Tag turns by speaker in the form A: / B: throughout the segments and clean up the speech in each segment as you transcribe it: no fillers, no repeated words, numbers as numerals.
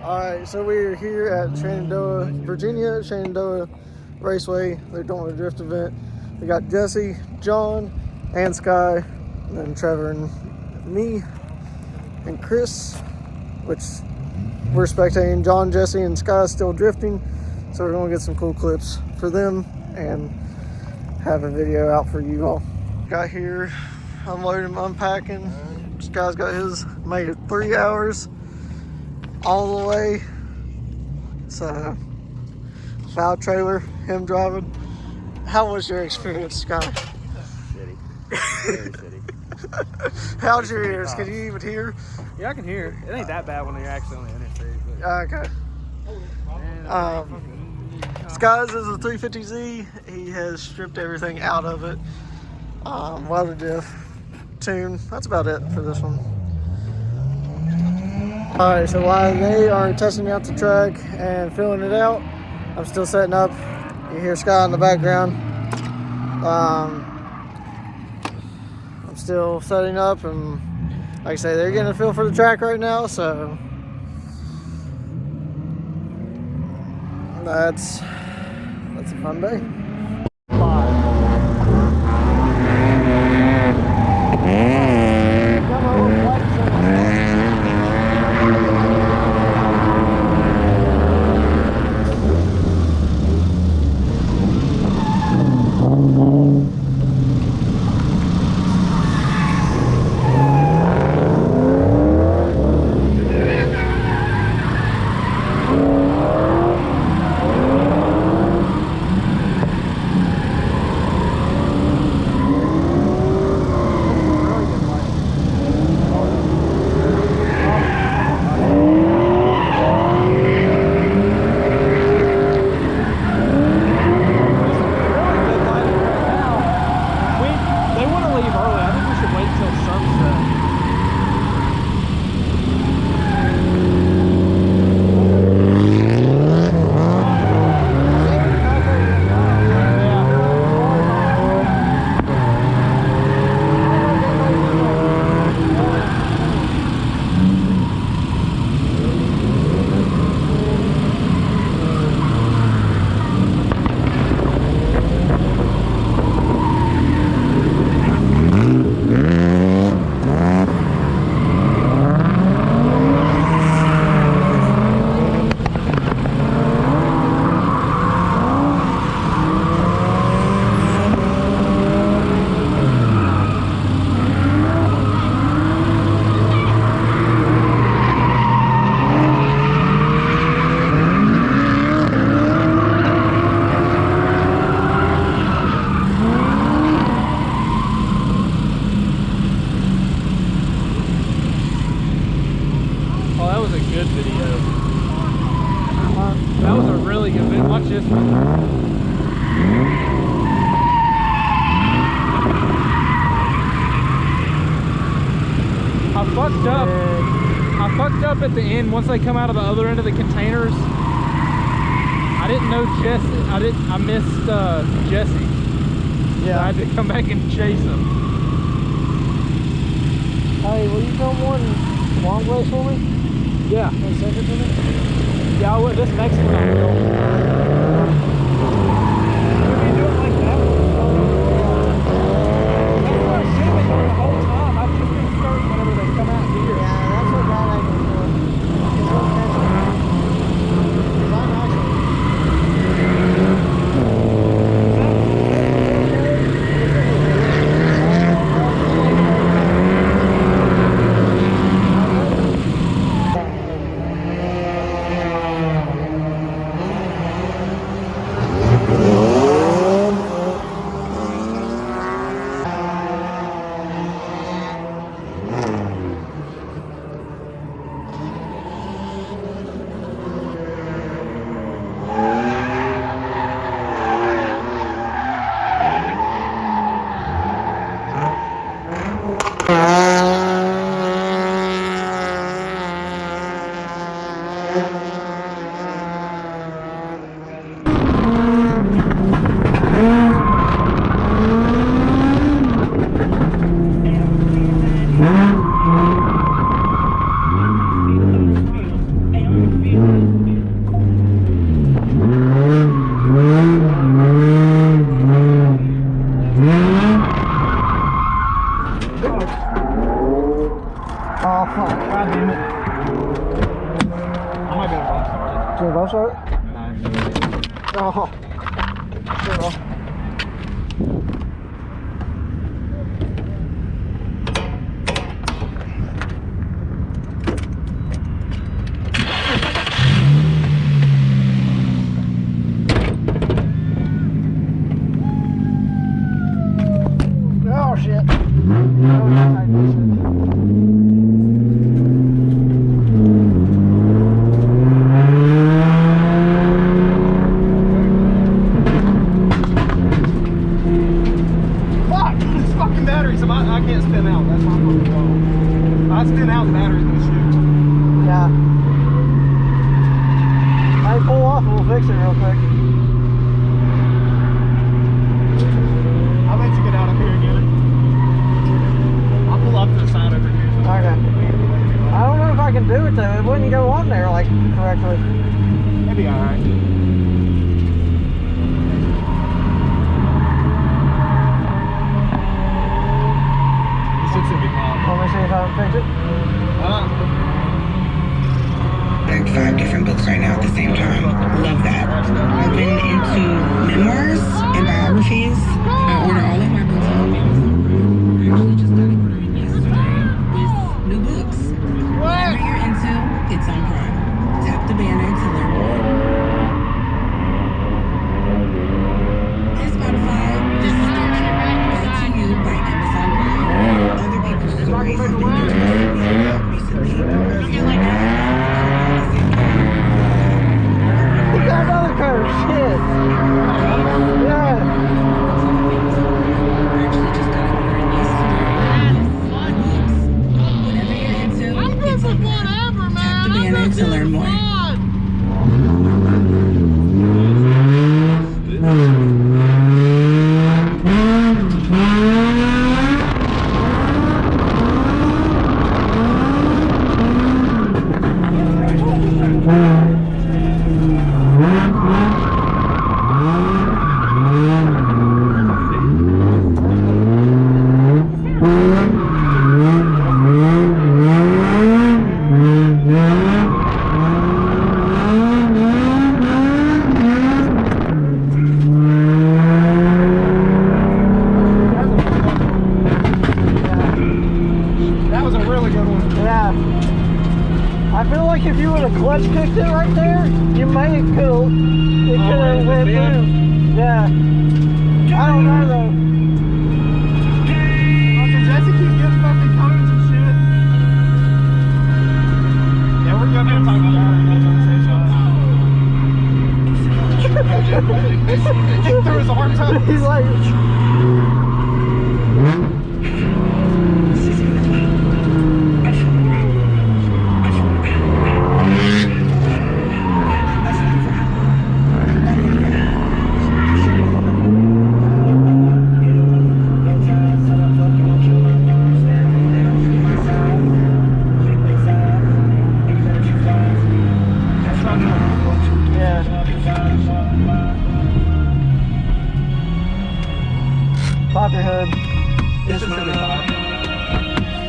A: Alright, so we're here at Shenandoah, Virginia, Shenandoah Raceway. They're doing a drift event. We got Jesse, John, and Sky, and then Trevor and me, and Chris, which we're spectating. John, Jesse, and Sky still drifting, so we're going to get some cool clips for them and have a video out for you all. Got here, unloading, unpacking. Sky's got his, made it 3 hours. All the way. So, foul trailer, him driving. How was your experience, Sky?
B: Shitty. Very shitty.
A: How's your ears? Can you even hear?
B: Yeah, I can hear. It ain't that bad when you're actually on the interstate. But
A: Okay. Sky's is a 350Z. He has stripped everything out of it. Weather diff, tune. That's about it for this one. Alright, so while they are testing out the track and filling it out, I'm still setting up. You hear Sky in the background. I'm still setting up, and like I say, they're getting a feel for the track right now, so that's a fun day.
B: good video. That was a really good video. Watch this one. I fucked up at the end once they come out of the other end of the containers. I didn't know Jesse. I missed Jesse. Yeah. So I had to come back and chase him.
A: Hey, will you film one long race for me?
B: Yeah.
A: Can you send it to me?
B: Yeah, I will. This next one I will. Can we do it like that? That's what I should have been doing the whole time. I've just been starting whenever they come out here.
A: Yeah, that's what that angle's for. Because I'm Oh. Sure. Oh shit.
C: Fuck! This fucking battery, so I can't spin out. That's why I'm fucking low. If I spin out, the battery's gonna shoot.
A: Yeah. I pull off and we'll fix it real quick.
C: I'll let you get out up here again. I'll pull up to the side over here.
A: Okay. I don't know if I can do it though. It wouldn't go on there like correctly.
C: It'll be alright. This should be fine.
A: Let me see if I can fix it.
D: Like 5 different books right now at the same time. Love that. I've been into memoirs and biographies. I order all of my books on Amazon Prime. I actually just started ordering yesterday with new books. Whatever you're into, it's on Prime. Tap the banner to learn more. Hey Spotify, this is Doja. Brought to you by Amazon Prime. Other people's stories have been interesting recently. You're like,
A: We got another curve. Shit. Yeah.
D: To learn more.
C: That was a really good one.
A: Yeah. I feel like if you would have clutch kicked it right there, you may have could have went through. Yeah. I don't know though.
C: Fucking Jesse keeps getting fucking cones and shit. Yeah, we're gonna talk about that. He threw his arms up.
A: He's like, pop your hood.
C: It's just gonna be fine.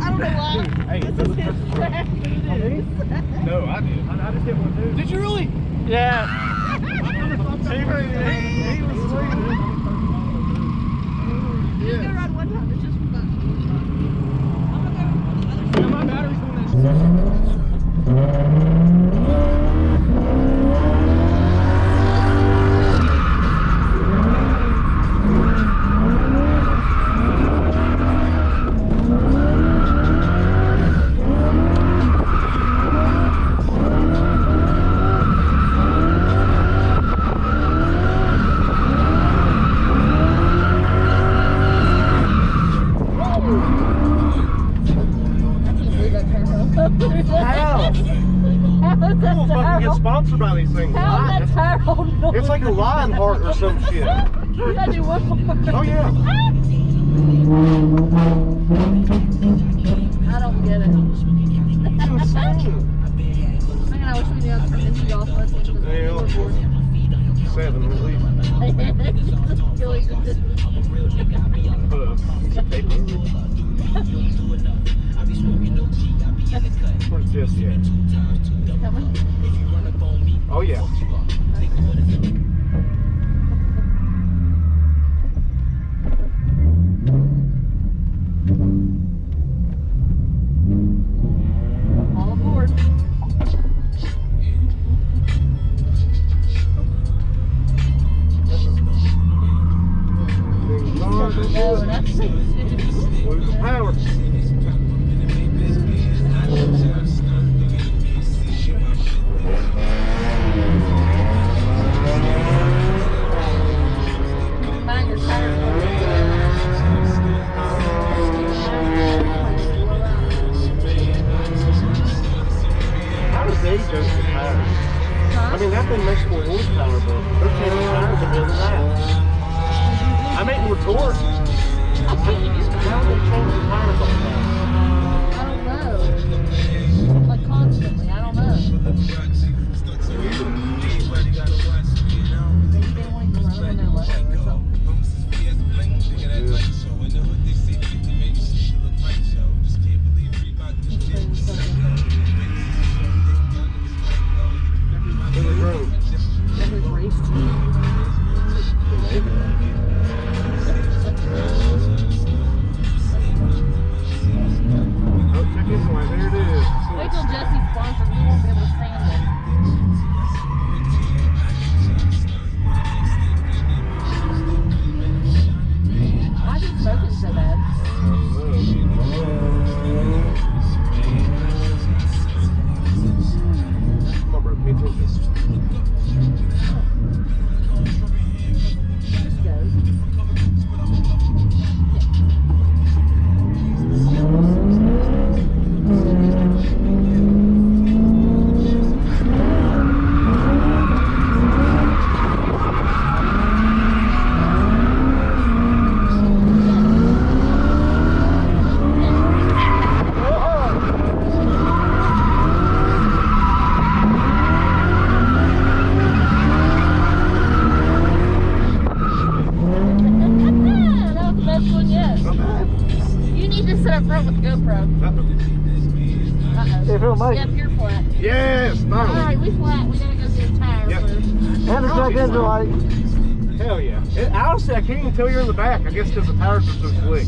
E: I don't know why.
C: Hey,
E: This is his track.
C: no, I did. I just hit one too. Did you really?
A: Yeah.
C: He was swinging.
E: Just go ride one time. It's just for fun. I'm gonna go.
C: Yeah, my battery's on that shit.
A: How?
E: How is that
C: We'll fucking get
E: tire?
C: sponsored by these things.
E: How is that tire holding on?
C: It's like a Lionheart or some shit.
E: You gotta do one more.
C: Oh yeah.
E: I don't get it.
C: It's insane.
E: Man, I wish we knew how to turn this off.
C: Yeah, 7 at least.
E: Just kill you.
C: Put a piece of paper over it. just yet.
E: Coming.
C: Oh yeah.
E: All aboard. No, that's
C: Lose the power.
E: mind your tires.
C: How does they go to tires? I mean, that thing makes more horsepower, but they're changing tires a bit of that. I make more torque. How do they change the tires all the time?
E: I don't know. Like constantly, I don't know. Maybe they want to run them in their level or something. Every race team.
C: Oh, check this one. There it is.
E: Wait till Jesse's sponsored. We won't be able to stand it. Why is he smoking so bad?
C: Come on, bro. Pay attention.
E: Just goes. That was the best one yet.
C: Not bad.
E: You need to sit up front with the GoPro. Uh-oh.
A: If it'll make
E: Yep,
A: it.
E: you're flat.
C: Yes, finally.
E: Alright, we flat. We gotta go get a tire
C: Yep.
E: first.
A: And the check engine light.
C: Hell yeah. Honestly, I can't even tell you're in the back. I guess because the tires are so slick.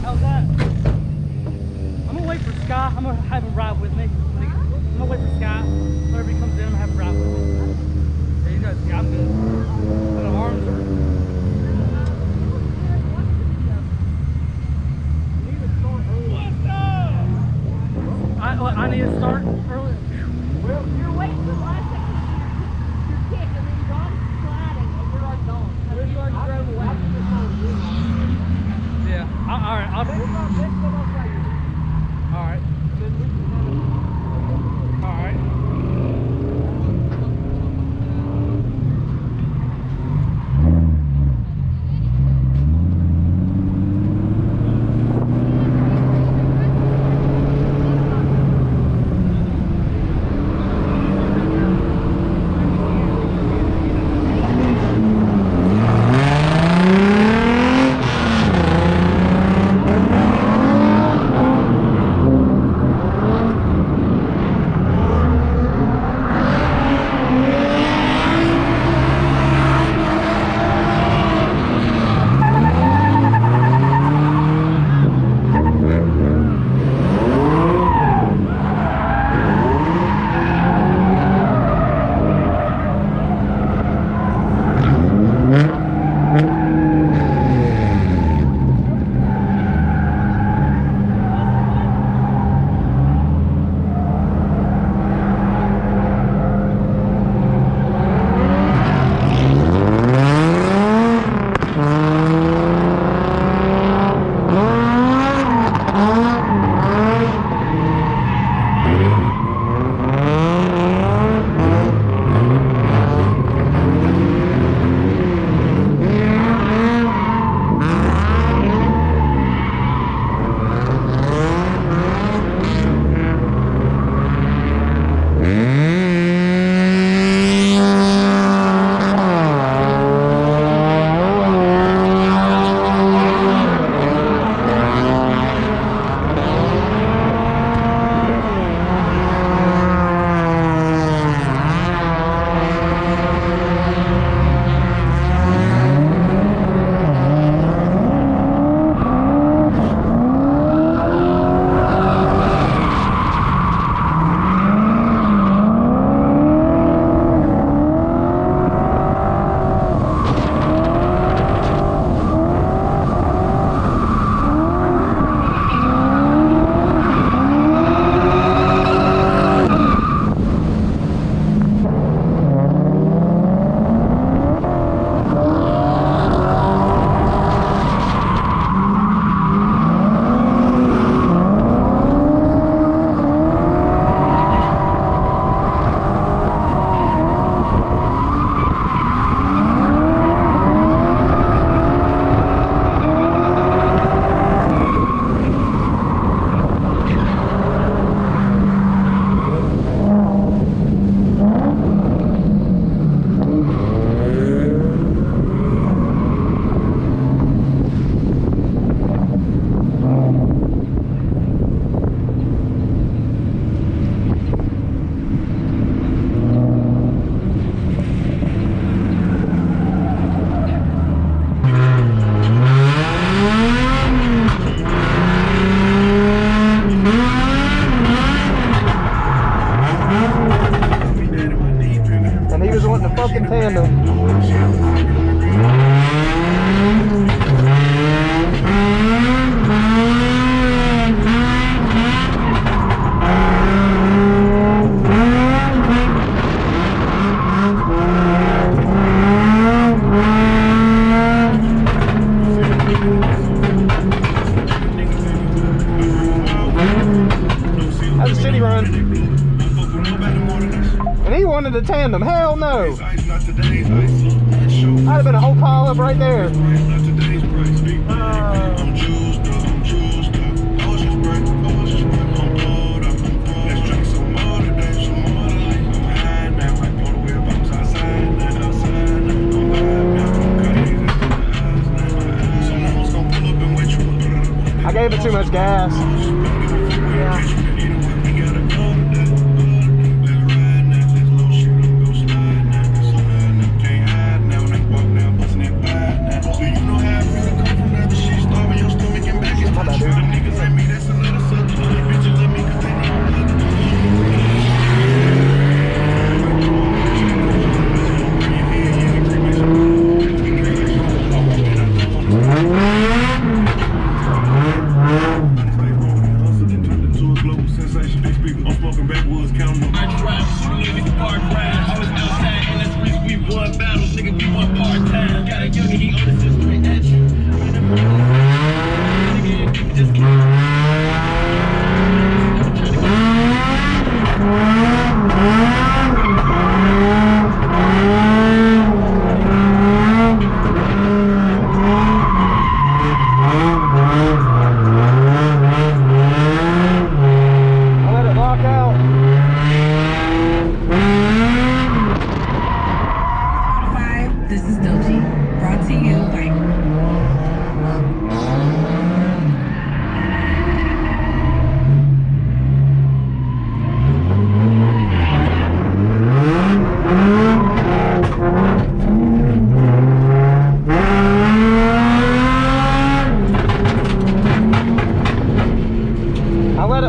B: How's that? I'm gonna wait for Sky. I'm gonna have him ride with me. I'm gonna wait for Sky. Whenever he comes in, I'm gonna have him ride with me. There you go. Yeah, I'm good. My arms are. I need to start early.
E: You're waiting for the last second to your kick, and then Ron's sliding, and you're already gone. You already drove away.
B: Yeah. All right. All right. All right. got the city run. And he wanted a tandem. Hell no. I'd have been a whole pile up right there. I gave it too much gas.
A: Yeah.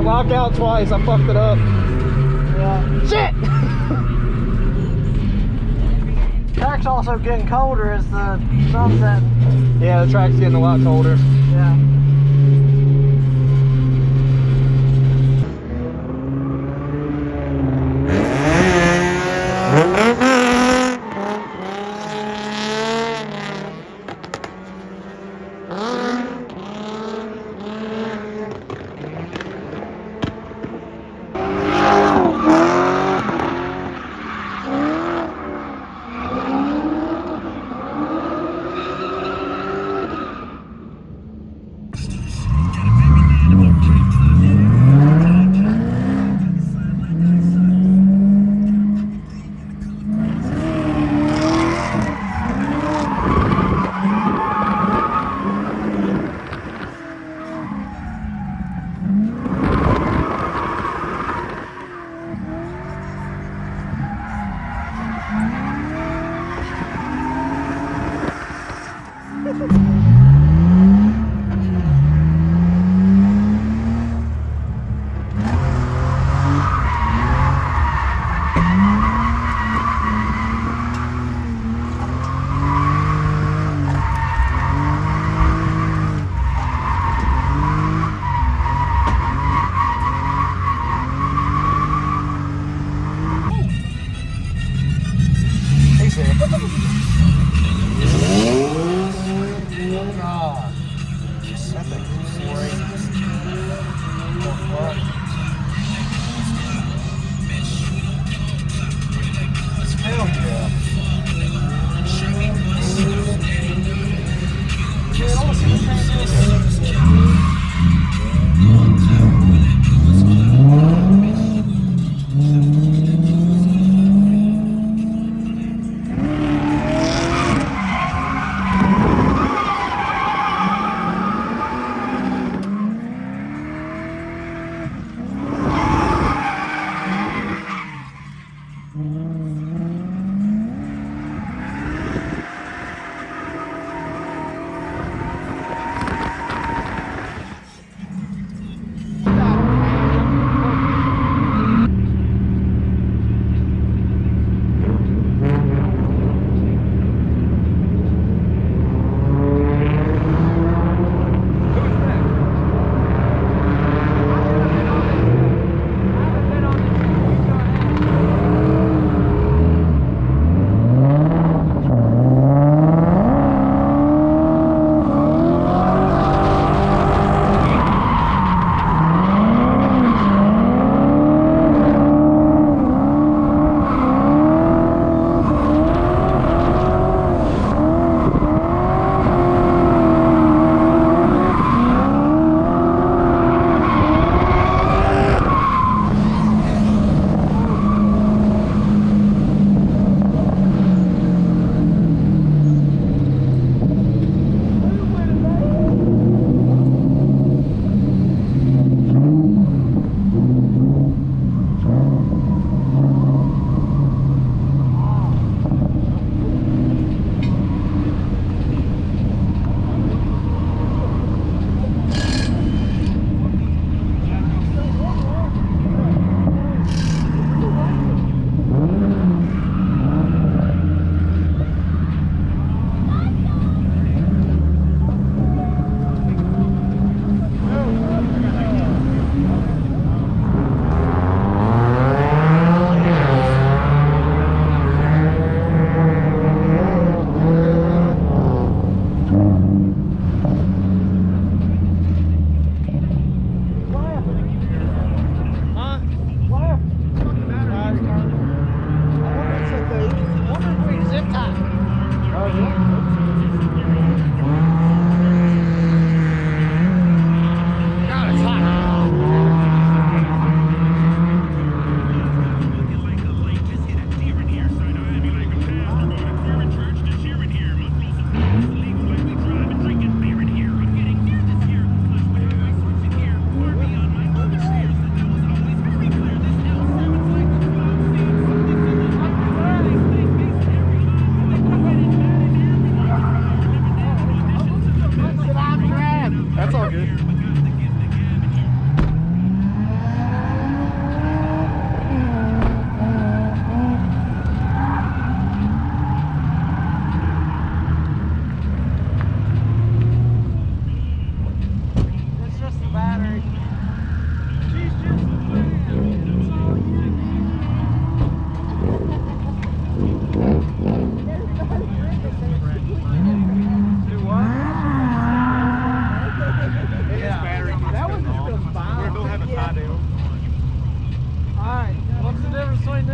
B: Lock out twice, I fucked it up.
A: Yeah.
B: Shit!
A: Track's also getting colder as the sun's setting.
B: Yeah, the track's getting a lot colder.
A: Yeah.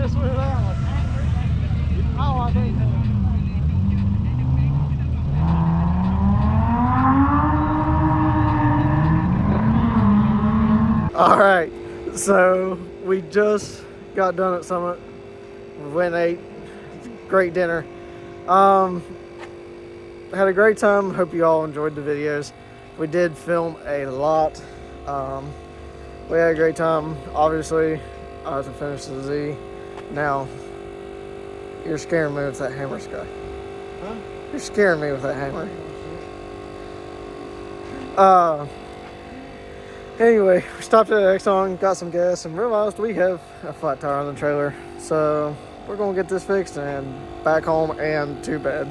A: this one or that one. Oh, I think. All right, so we just got done at Summit. We went and ate. Great dinner. Had a great time. Hope you all enjoyed the videos. We did film a lot. We had a great time. Obviously, I have to finish the Z. Now, you're scaring me with that hammer, Sky. Huh? You're scaring me with that hammer. Anyway, we stopped at Exxon, got some gas, and realized we have a flat tire on the trailer. So we're gonna get this fixed and back home and to bed.